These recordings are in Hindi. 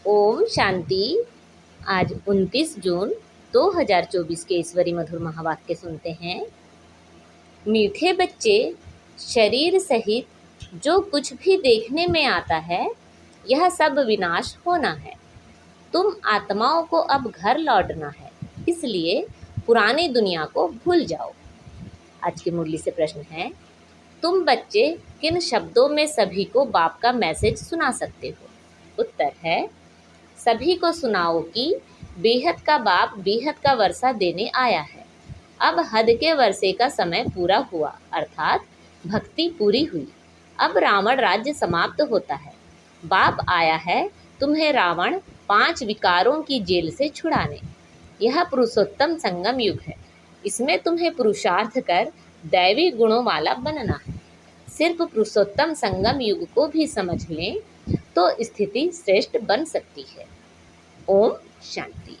ओम शांति। आज 29 जून 2024 के ईश्वरी मधुर महावाक्य सुनते हैं। मीठे बच्चे, शरीर सहित जो कुछ भी देखने में आता है यह सब विनाश होना है। तुम आत्माओं को अब घर लौटना है, इसलिए पुरानी दुनिया को भूल जाओ। आज की मुरली से प्रश्न है, तुम बच्चे किन शब्दों में सभी को बाप का मैसेज सुना सकते हो? उत्तर है, सभी को सुनाओ कि बेहद का बाप बेहद का वर्षा देने आया है। अब हद के वर्षे का समय पूरा हुआ, अर्थात भक्ति पूरी हुई। अब रावण राज्य समाप्त होता है। बाप आया है तुम्हें रावण 5 विकारों की जेल से छुड़ाने। यह पुरुषोत्तम संगम युग है। इसमें तुम्हें पुरुषार्थ कर दैवी गुणों वाला बनना है। सिर्फ पुरुषोत्तम संगम युग को भी समझ लें तो स्थिति श्रेष्ठ बन सकती है। ओम शांति।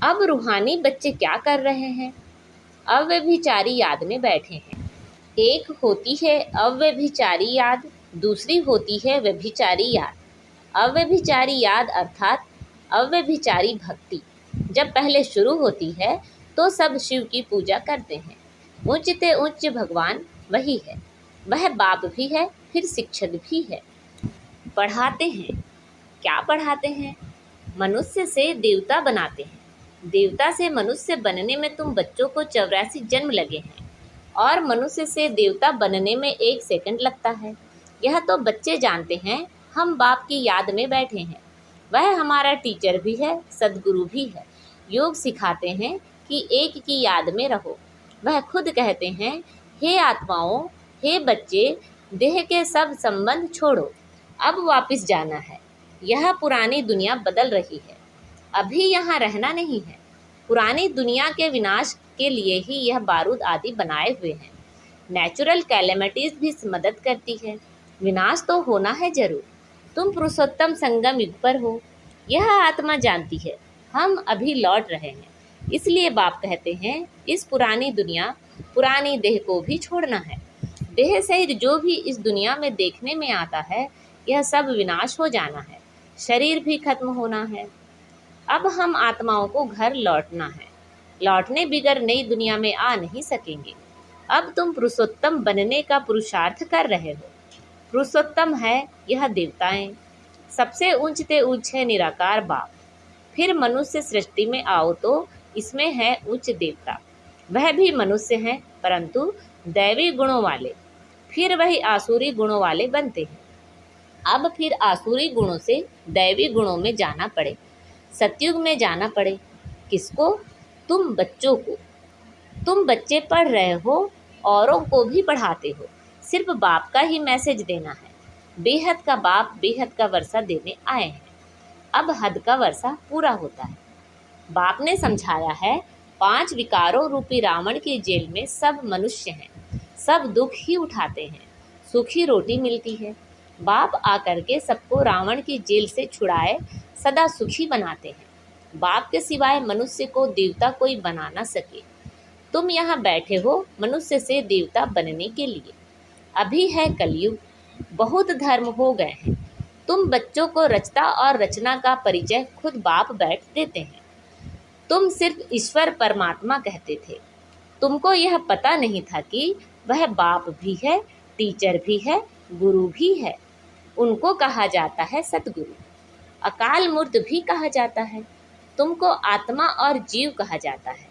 अब रूहानी बच्चे क्या कर रहे हैं? अव्यभिचारी याद में बैठे हैं। एक होती है अव्यभिचारी याद, दूसरी होती है व्यभिचारी याद। अव्यभिचारी याद अर्थात अव्यभिचारी भक्ति जब पहले शुरू होती है तो सब शिव की पूजा करते हैं। उच्चते उच्च भगवान वही है। वह बाप भी है, फिर शिक्षक भी है। पढ़ाते हैं। क्या पढ़ाते हैं? मनुष्य से देवता बनाते हैं। देवता से मनुष्य बनने में तुम बच्चों को 84 जन्म लगे हैं और मनुष्य से देवता बनने में 1 सेकंड लगता है। यह तो बच्चे जानते हैं। हम बाप की याद में बैठे हैं। वह हमारा टीचर भी है, सद्गुरु भी है। योग सिखाते हैं कि एक की याद में रहो। वह खुद कहते हैं, हे आत्माओं, हे बच्चे, देह के सब संबंध छोड़ो, अब वापस जाना है। यह पुरानी दुनिया बदल रही है, अभी यहाँ रहना नहीं है। पुरानी दुनिया के विनाश के लिए ही यह बारूद आदि बनाए हुए हैं। नेचुरल कैलेमिटीज भी मदद करती है। विनाश तो होना है जरूर। तुम पुरुषोत्तम संगम युग पर हो, यह आत्मा जानती है। हम अभी लौट रहे हैं, इसलिए बाप कहते हैं, इस पुरानी दुनिया, पुरानी देह को भी छोड़ना है। देह सहित जो भी इस दुनिया में देखने में आता है यह सब विनाश हो जाना है। शरीर भी खत्म होना है। अब हम आत्माओं को घर लौटना है। लौटने बिगर नई दुनिया में आ नहीं सकेंगे। अब तुम पुरुषोत्तम बनने का पुरुषार्थ कर रहे हो। पुरुषोत्तम है यह देवताएं। सबसे ऊंचते ऊंच है निराकार बाप। फिर मनुष्य सृष्टि में आओ तो इसमें है उच्च देवता। वह भी मनुष्य हैं, परंतु दैवी गुणों वाले। फिर वही आसुरी गुणों वाले बनते हैं। अब फिर आसुरी गुणों से दैवी गुणों में जाना पड़े, सतयुग में जाना पड़े। किसको? तुम बच्चों को। तुम बच्चे पढ़ रहे हो, औरों को भी पढ़ाते हो। सिर्फ बाप का ही मैसेज देना है। बेहद का बाप बेहद का वर्षा देने आए हैं। अब हद का वर्षा पूरा होता है। बाप ने समझाया है, 5 विकारों रूपी रावण की जेल में सब मनुष्य हैं। सब दुख ही उठाते हैं, सूखी रोटी मिलती है। बाप आकर के सबको रावण की जेल से छुड़ाए सदा सुखी बनाते हैं। बाप के सिवाय मनुष्य को देवता कोई बना न सके। तुम यहाँ बैठे हो मनुष्य से देवता बनने के लिए। अभी है कलयुग, बहुत धर्म हो गए हैं। तुम बच्चों को रचता और रचना का परिचय खुद बाप बैठ देते हैं। तुम सिर्फ ईश्वर परमात्मा कहते थे। तुमको यह पता नहीं था कि वह बाप भी है, टीचर भी है, गुरु भी है। उनको कहा जाता है सतगुरु। अकाल मूर्त भी कहा जाता है। तुमको आत्मा और जीव कहा जाता है।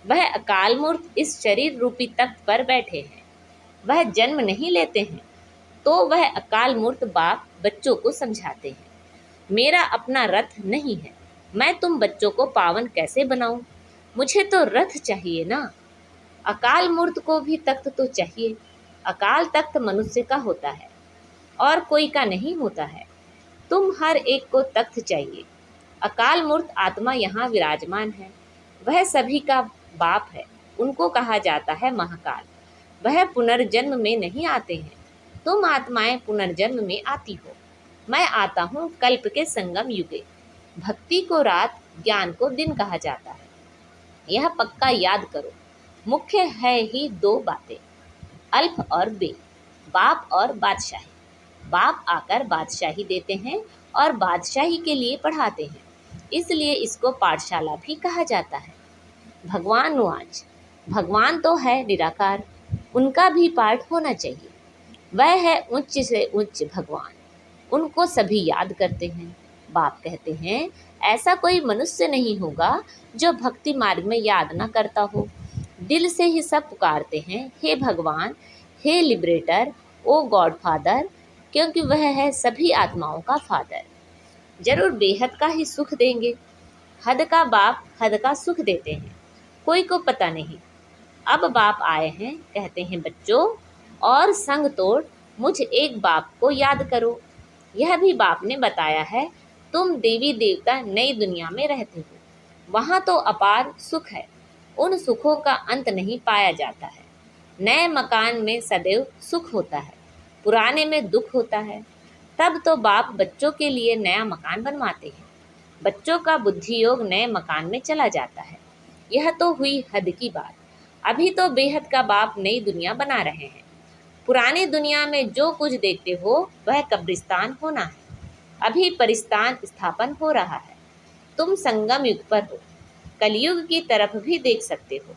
वह अकाल मूर्त इस शरीर रूपी तख्त पर बैठे हैं। वह जन्म नहीं लेते हैं, तो वह अकाल मूर्त बाप बच्चों को समझाते हैं, मेरा अपना रथ नहीं है। मैं तुम बच्चों को पावन कैसे बनाऊं? मुझे तो रथ चाहिए ना। अकाल मूर्त को भी तख्त तो चाहिए। अकाल तख्त मनुष्य का होता है और कोई का नहीं होता है। तुम हर एक को तख्त चाहिए। अकाल मूर्त आत्मा यहाँ विराजमान है। वह सभी का बाप है। उनको कहा जाता है महाकाल। वह पुनर्जन्म में नहीं आते हैं। तुम आत्माएं पुनर्जन्म में आती हो। मैं आता हूँ कल्प के संगम युगे। भक्ति को रात, ज्ञान को दिन कहा जाता है। यह पक्का याद करो। मुख्य है ही 2 बातें, अल्प और बे, बाप और बादशाही। बाप आकर बादशाही देते हैं और बादशाही के लिए पढ़ाते हैं, इसलिए इसको पाठशाला भी कहा जाता है। भगवान वाच, भगवान तो है निराकार, उनका भी पाठ होना चाहिए। वह है उच्च से उच्च भगवान, उनको सभी याद करते हैं। बाप कहते हैं ऐसा कोई मनुष्य नहीं होगा जो भक्ति मार्ग में याद ना करता हो। दिल से ही सब पुकारते हैं, हे भगवान, हे लिबरेटर, ओ गॉड फादर, क्योंकि वह है सभी आत्माओं का फादर। जरूर बेहद का ही सुख देंगे। हद का बाप हद का सुख देते हैं, कोई को पता नहीं। अब बाप आए हैं, कहते हैं बच्चों, और संग तोड़ मुझ एक बाप को याद करो। यह भी बाप ने बताया है, तुम देवी देवता नई दुनिया में रहते हो, वहाँ तो अपार सुख है, उन सुखों का अंत नहीं पाया जाता है। नए मकान में सदैव सुख होता है, पुराने में दुख होता है। तब तो बाप बच्चों के लिए नया मकान बनवाते हैं, बच्चों का बुद्धि योग नए मकान में चला जाता है। यह तो हुई हद की बात। अभी तो बेहद का बाप नई दुनिया बना रहे हैं। पुरानी दुनिया में जो कुछ देखते हो वह कब्रिस्तान होना है। अभी परिस्तान स्थापन हो रहा है। तुम संगम युग पर हो, कलयुग की तरफ भी देख सकते हो,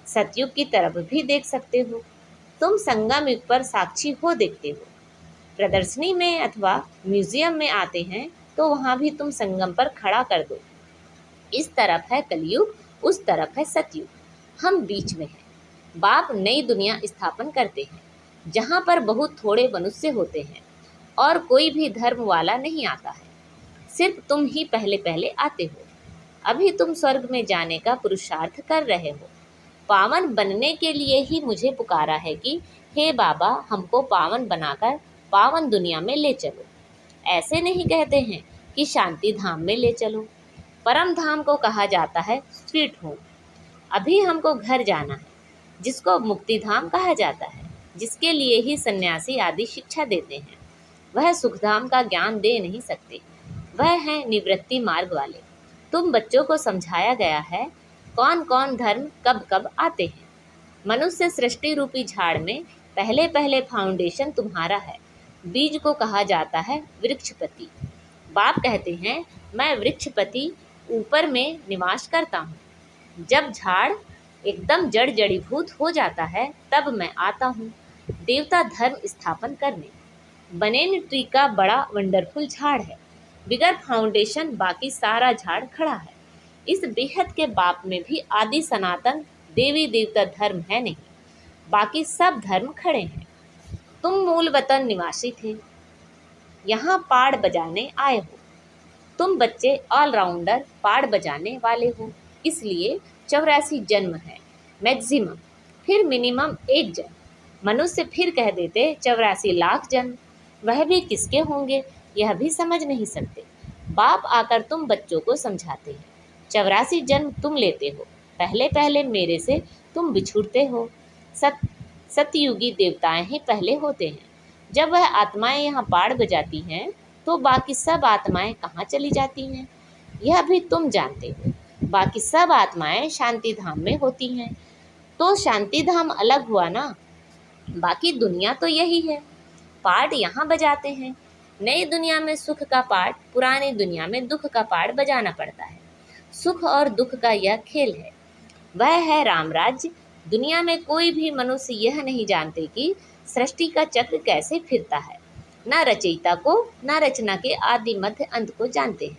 सतयुग की तरफ भी देख सकते हो। तुम संगम युग पर साक्षी हो देखते हो। प्रदर्शनी में अथवा म्यूजियम में आते हैं तो वहाँ भी तुम संगम पर खड़ा कर दो। इस तरफ है कलयुग, उस तरफ है सतयुग, हम बीच में हैं। बाप नई दुनिया स्थापन करते हैं, जहाँ पर बहुत थोड़े मनुष्य होते हैं और कोई भी धर्म वाला नहीं आता है। सिर्फ तुम ही पहले पहले आते हो। अभी तुम स्वर्ग में जाने का पुरुषार्थ कर रहे हो। पावन बनने के लिए ही मुझे पुकारा है कि हे बाबा, हमको पावन बनाकर पावन दुनिया में ले चलो। ऐसे नहीं कहते हैं कि शांति धाम में ले चलो। परम धाम को कहा जाता है स्वीट होम। अभी हमको घर जाना है, जिसको मुक्ति धाम कहा जाता है, जिसके लिए ही सन्यासी आदि शिक्षा देते हैं। वह सुखधाम का ज्ञान दे नहीं सकते, वह है निवृत्ति मार्ग वाले। तुम बच्चों को समझाया गया है कौन कौन धर्म कब कब आते हैं। मनुष्य सृष्टि रूपी झाड़ में पहले पहले फाउंडेशन तुम्हारा है। बीज को कहा जाता है वृक्षपति। बाप कहते हैं मैं वृक्षपति ऊपर में निवास करता हूँ। जब झाड़ एकदम जड़ जड़ीभूत हो जाता है तब मैं आता हूँ देवता धर्म स्थापन करने। बनेन ट्री का बड़ा वंडरफुल झाड़ है, बिगर फाउंडेशन बाकी सारा झाड़ खड़ा है। इस बेहद के बाप में भी आदि सनातन देवी देवता धर्म है नहीं, बाकी सब धर्म खड़े हैं। तुम मूल वतन निवासी थे, यहाँ पाड़ बजाने आए हो। तुम बच्चे ऑलराउंडर पाड़ बजाने वाले हो, इसलिए 84 जन्म है मैक्सिमम, फिर मिनिमम 1 जन्म। मनुष्य फिर कह देते 84 लाख जन्म, वह भी किसके होंगे यह भी समझ नहीं सकते। बाप आकर तुम बच्चों को समझाते हैं 84 जन्म तुम लेते हो, पहले पहले मेरे से तुम बिछुड़ते हो। सतयुगी देवताएं ही पहले होते हैं। जब वह आत्माएं यहाँ पाड़ बजाती हैं तो बाकी सब आत्माएं कहाँ चली जाती हैं यह भी तुम जानते हो। बाकी सब आत्माएं शांति धाम में होती हैं, तो शांति धाम अलग हुआ ना, बाकी दुनिया तो यही है। पाठ यहाँ बजाते हैं। नई दुनिया में सुख का पाठ, पुरानी दुनिया में दुख का पाठ बजाना पड़ता है। सुख और दुख का यह खेल है, वह है राम राज्य। दुनिया में कोई भी मनुष्य यह नहीं जानते कि सृष्टि का चक्र कैसे फिरता है। न रचयिता को न रचना के आदि मध्य अंत को जानते हैं।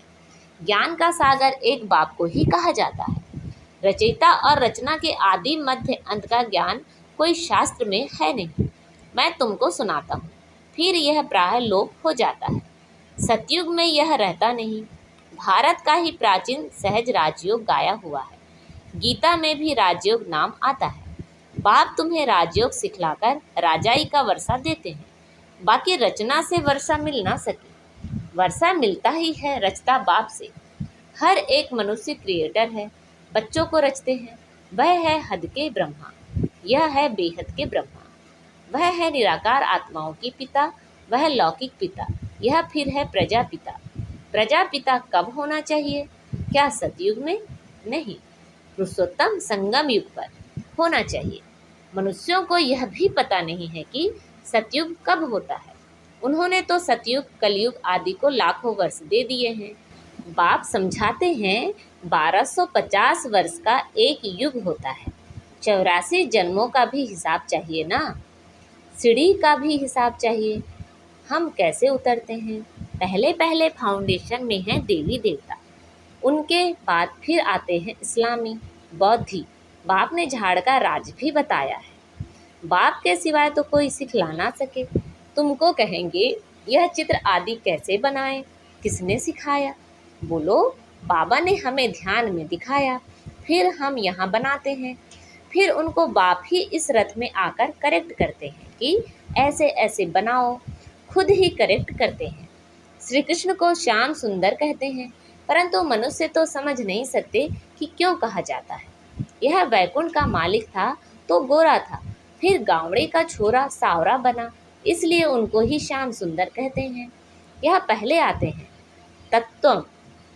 ज्ञान का सागर एक बाप को ही कहा जाता है। रचयिता और रचना के आदि मध्य अंत का ज्ञान कोई शास्त्र में है नहीं। मैं तुमको सुनाता हूँ, फिर यह प्राय लोप हो जाता है। सतयुग में यह रहता नहीं। भारत का ही प्राचीन सहज राजयोग गाया हुआ है। गीता में भी राजयोग नाम आता है। बाप तुम्हें राजयोग सिखलाकर राजाई का वर्षा देते हैं। बाकी रचना से वर्षा मिल ना सके, वर्षा मिलता ही है रचता बाप से। हर एक मनुष्य क्रिएटर है, बच्चों को रचते हैं। वह है हद के ब्रह्मा, यह है बेहद के ब्रह्मा। वह है निराकार आत्माओं की पिता, वह लौकिक पिता, यह फिर है प्रजापिता। प्रजापिता कब होना चाहिए? क्या सतयुग में? नहीं, पुरुषोत्तम संगम युग पर होना चाहिए। मनुष्यों को यह भी पता नहीं है कि सतयुग कब होता है। उन्होंने तो सतयुग कलयुग आदि को लाखों वर्ष दे दिए हैं। बाप समझाते हैं 1250 वर्ष का एक युग होता है। 84 जन्मों का भी हिसाब चाहिए ना, सीढ़ी का भी हिसाब चाहिए। हम कैसे उतरते हैं? पहले पहले फाउंडेशन में है देवी देवता, उनके बाद फिर आते हैं इस्लामी बौद्धि। बाप ने झाड़ का राज भी बताया है। बाप के सिवाय तो कोई सिखला ना सके। तुमको कहेंगे यह चित्र आदि कैसे बनाए, किसने सिखाया? बोलो, बाबा ने हमें ध्यान में दिखाया, फिर हम यहाँ बनाते हैं। फिर उनको बाप ही इस रथ में आकर करेक्ट करते हैं कि ऐसे ऐसे बनाओ, खुद ही करेक्ट करते हैं। श्री कृष्ण को श्याम सुंदर कहते हैं, परंतु मनुष्य तो समझ नहीं सकते कि क्यों कहा जाता है। यह वैकुंठ का मालिक था तो गोरा था, फिर गावड़े का छोरा सावरा बना, इसलिए उनको ही श्याम सुंदर कहते हैं। यह पहले आते हैं। तत्व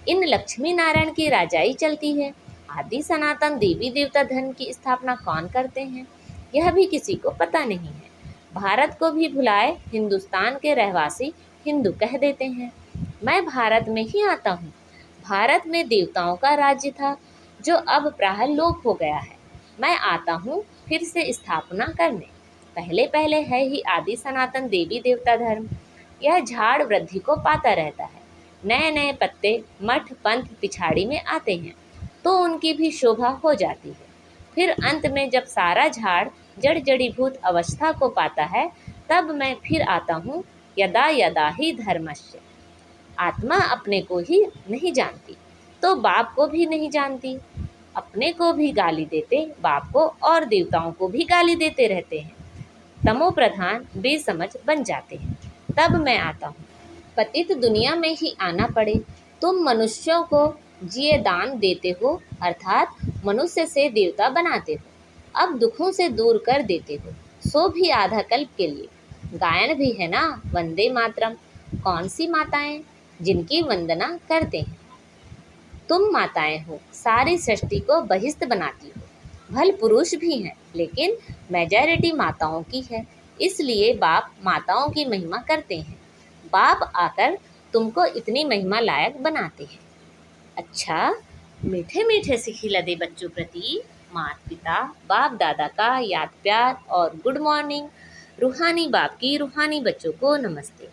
इन लक्ष्मी नारायण की राजाई चलती है। आदि सनातन देवी देवता धर्म की स्थापना कौन करते हैं, यह भी किसी को पता नहीं है। भारत को भी भुलाए हिंदुस्तान के रहवासी हिंदू कह देते हैं। मैं भारत में ही आता हूँ। भारत में देवताओं का राज्य था जो अब प्राय लोप हो गया है। मैं आता हूँ फिर से स्थापना करने। पहले पहले है ही आदि सनातन देवी देवता धर्म। यह झाड़ वृद्धि को पाता रहता है। नए नए पत्ते मठ पंथ पिछाड़ी में आते हैं तो उनकी भी शोभा हो जाती है। फिर अंत में जब सारा झाड़ जड़ जड़ीभूत अवस्था को पाता है, तब मैं फिर आता हूँ। यदा यदा ही धर्मस्य। आत्मा अपने को ही नहीं जानती तो बाप को भी नहीं जानती। अपने को भी गाली देते बाप को और देवताओं को भी गाली देते रहते हैं। तमो प्रधान बेसमझ बन जाते हैं। तब मैं आता हूँ। पतित दुनिया में ही आना पड़े। तुम मनुष्यों को जिए दान देते हो, अर्थात मनुष्य से देवता बनाते हो। अब दुखों से दूर कर देते हो, सो भी आधा कल्प के लिए। गायन भी है ना, वंदे मातरम। कौन सी माताएं जिनकी वंदना करते हैं? तुम माताएं हो, सारी सृष्टि को बहिष्ट बनाती हो। भल पुरुष भी हैं, लेकिन मेजॉरिटी माताओं की है, इसलिए बाप माताओं की महिमा करते हैं। बाप आकर तुमको इतनी महिमा लायक बनाते हैं। अच्छा, मीठे मीठे से खिला दे बच्चों प्रति माता पिता बाप दादा का याद प्यार और गुड मॉर्निंग। रूहानी बाप की रूहानी बच्चों को नमस्ते।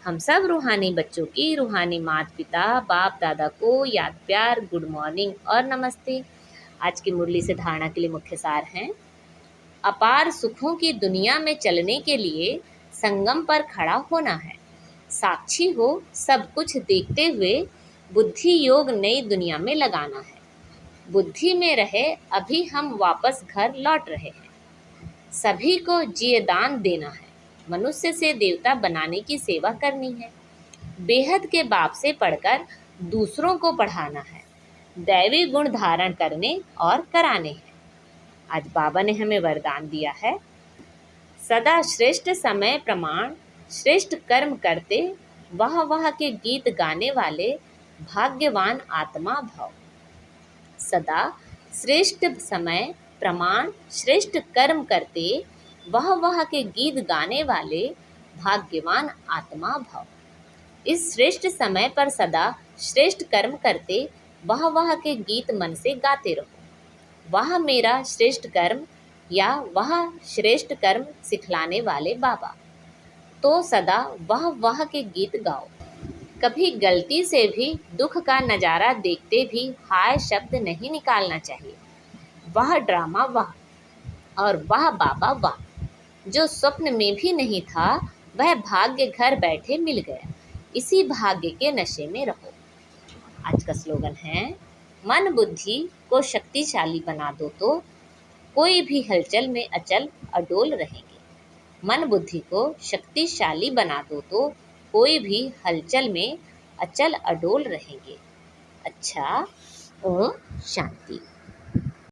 हम सब रूहानी बच्चों की रूहानी माता पिता बाप दादा को याद प्यार गुड मॉर्निंग और नमस्ते। आज की मुरली से धारणा के लिए मुख्य सार हैं। अपार सुखों की दुनिया में चलने के लिए संगम पर खड़ा होना है। साक्षी हो सब कुछ देखते हुए बुद्धि योग नई दुनिया में लगाना है। बुद्धि में रहे अभी हम वापस घर लौट रहे हैं। सभी को जिए दान देना है। मनुष्य से देवता बनाने की सेवा करनी है। बेहद के बाप से पढ़कर दूसरों को पढ़ाना है। दैवी गुण धारण करने और कराने हैं। आज बाबा ने हमें वरदान दिया है, सदा श्रेष्ठ समय प्रमाण श्रेष्ठ कर्म करते वह वह के गीत गाने वाले भाग्यवान आत्मा भव। सदा श्रेष्ठ समय प्रमाण श्रेष्ठ कर्म करते वह वह के गीत गाने वाले भाग्यवान आत्मा भव। इस श्रेष्ठ समय पर सदा श्रेष्ठ कर्म करते वह वह के गीत मन से गाते रहो। वह मेरा श्रेष्ठ कर्म या वह श्रेष्ठ कर्म सिखलाने वाले बाबा। तो सदा वह के गीत गाओ। कभी गलती से भी दुख का नज़ारा देखते भी हाय शब्द नहीं निकालना चाहिए। वह ड्रामा वाह और वह बाबा वाह। जो स्वप्न में भी नहीं था वह भाग्य घर बैठे मिल गया। इसी भाग्य के नशे में रहो। आज का स्लोगन है, मन बुद्धि को शक्तिशाली बना दो तो कोई भी हलचल में अचल अडोल रहेंगे। मन बुद्धि को शक्तिशाली बना दो तो कोई भी हलचल में अचल अडोल रहेंगे। अच्छा, ओम शांति।